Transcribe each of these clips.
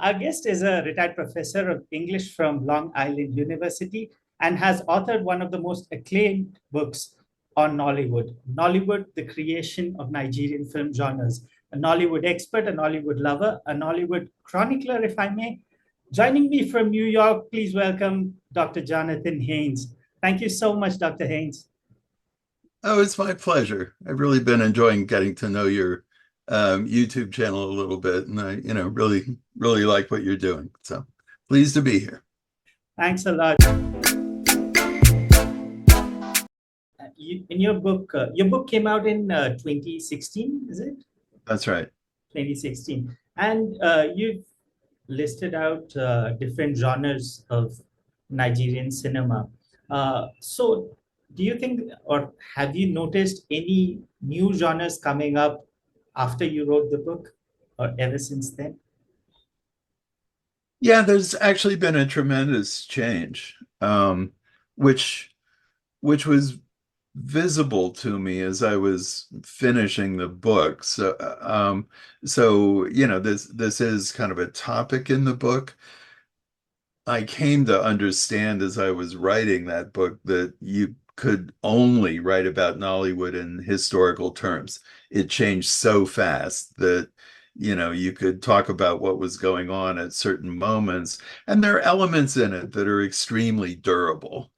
Our guest is a retired professor of English from Long Island University and has authored one of the most acclaimed books on Nollywood, Nollywood, the creation of Nigerian film genres. A Nollywood expert, a Nollywood lover, a Nollywood chronicler, if I may. Joining me from New York, please welcome Dr. Jonathan Haynes. Thank you so much, Dr. Haynes. Oh, it's my pleasure. I've really been enjoying getting to know your YouTube channel a little bit, and I really like what you're doing. So pleased to be here. Thanks a lot. In your book came out in 2016, is it? That's right. 2016. And you've listed out different genres of Nigerian cinema. So, do you think, or have you noticed any new genres coming up after you wrote the book, or ever since then? Yeah, there's actually been a tremendous change, which which was visible to me as I was finishing the book. So this is kind of a topic in the book. I came to understand as I was writing that book that you could only write about Nollywood in historical terms. It changed so fast that, you could talk about what was going on at certain moments, and there are elements in it that are extremely durable.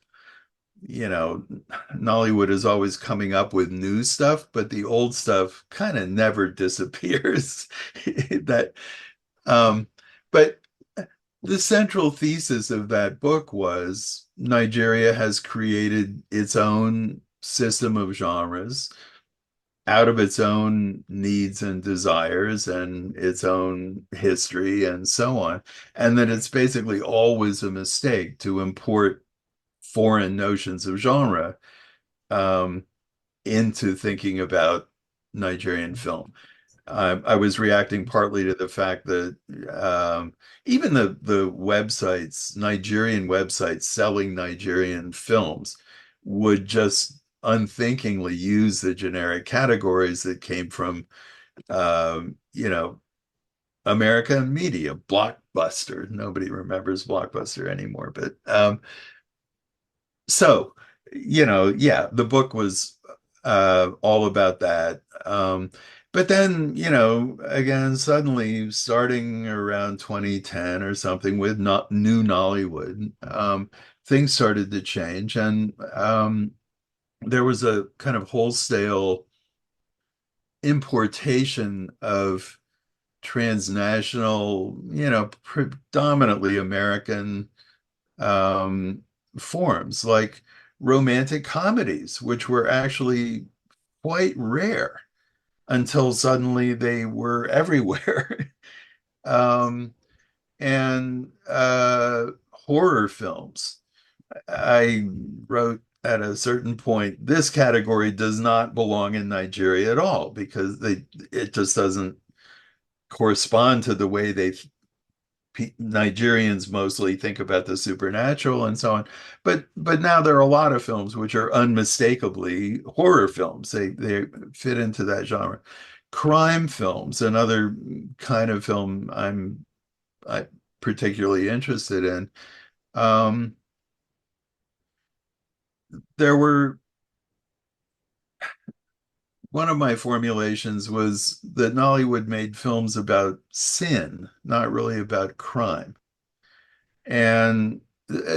You know, Nollywood is always coming up with new stuff, but the old stuff kind of never disappears. That, but the central thesis of that book was Nigeria has created its own system of genres out of its own needs and desires and its own history and so on. And that it's basically always a mistake to import foreign notions of genre um, into thinking about Nigerian film. I was reacting partly to the fact that even the websites, Nigerian websites selling Nigerian films, would just unthinkingly use the generic categories that came from, um, you know, American media, Blockbuster. Nobody remembers Blockbuster anymore, but so, yeah, the book was all about that. But then, again, suddenly starting around 2010 or something with not new Nollywood, things started to change. And there was a kind of wholesale importation of transnational, predominantly American um, forms like romantic comedies, which were actually quite rare until suddenly they were everywhere. um, and horror films. I wrote at a certain point, this category does not belong in Nigeria at all because it just doesn't correspond to the way Nigerians mostly think about the supernatural and so on. But now there are a lot of films which are unmistakably horror films. They fit into that genre. Crime films, another kind of film I particularly interested in. Um, there were One of my formulations was that Nollywood made films about sin, not really about crime. And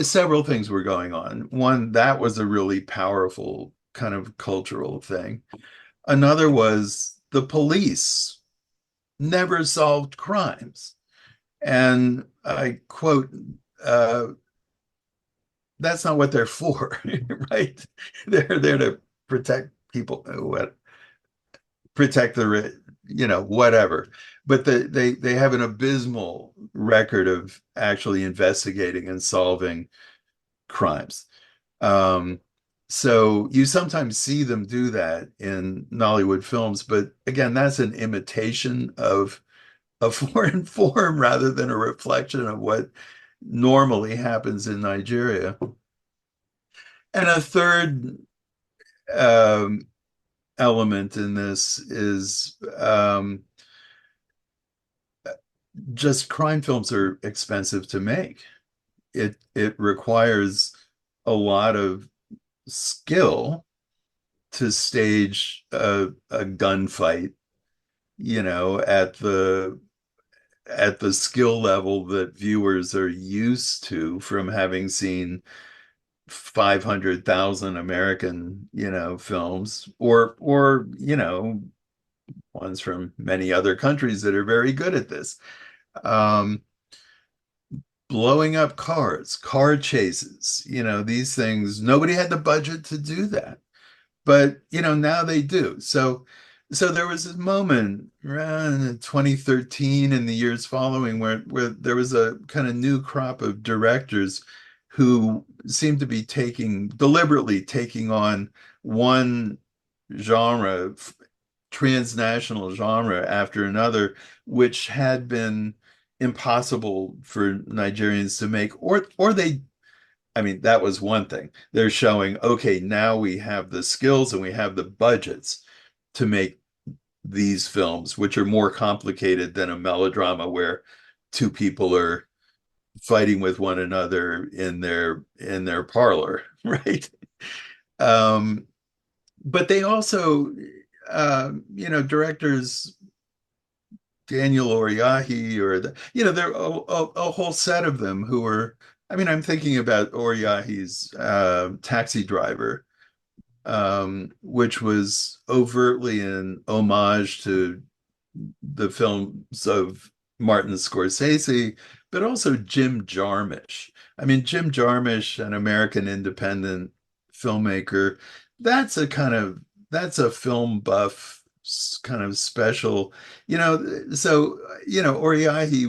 several things were going on. One, that was a really powerful kind of cultural thing. Another was the police never solved crimes. And I quote, uh, that's not what they're for, right? They're there to protect people, protect whatever. But they have an abysmal record of actually investigating and solving crimes. Um, so you sometimes see them do that in Nollywood films, but again, that's an imitation of a foreign form rather than a reflection of what normally happens in Nigeria. And a third um, element in this is just crime films are expensive to make. It requires a lot of skill to stage a gunfight, at the skill level that viewers are used to from having seen 500,000 American, films, or ones from many other countries that are very good at this. Um, Blowing up cars, car chases, these things, nobody had the budget to do that. But, now they do. So there was this moment around 2013 and the years following where there was a kind of new crop of directors who seemed to be deliberately taking on one genre, transnational genre after another, which had been impossible for Nigerians to make, or they, I mean, that was one thing. They're showing, okay, now we have the skills and we have the budgets to make these films, which are more complicated than a melodrama where two people are fighting with one another in their parlor, right? Um, but they also, directors Daniel Oriahi there are a whole set of them who are. I mean, I'm thinking about Oriahi's Taxi Driver, which was overtly an homage to the films of Martin Scorsese, but also Jim Jarmusch. I mean, Jim Jarmusch, an American independent filmmaker, that's a film buff kind of special, so Oriahi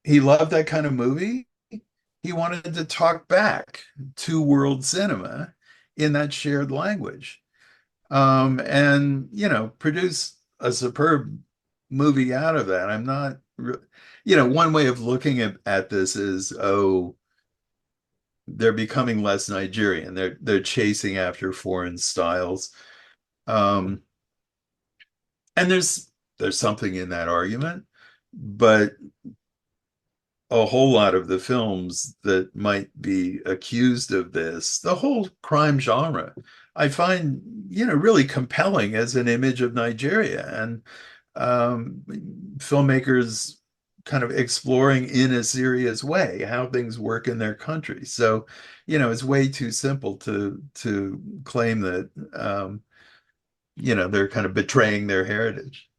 he loved that kind of movie. He wanted to talk back to world cinema in that shared language, and produce a superb movie out of that. I'm not, one way of looking at this is, oh, they're becoming less Nigerian. They're chasing after foreign styles, um, and there's something in that argument, but a whole lot of the films that might be accused of this, the whole crime genre, I find, really compelling as an image of Nigeria, and um, filmmakers kind of exploring in a serious way how things work in their country. So, it's way too simple to claim that, they're kind of betraying their heritage.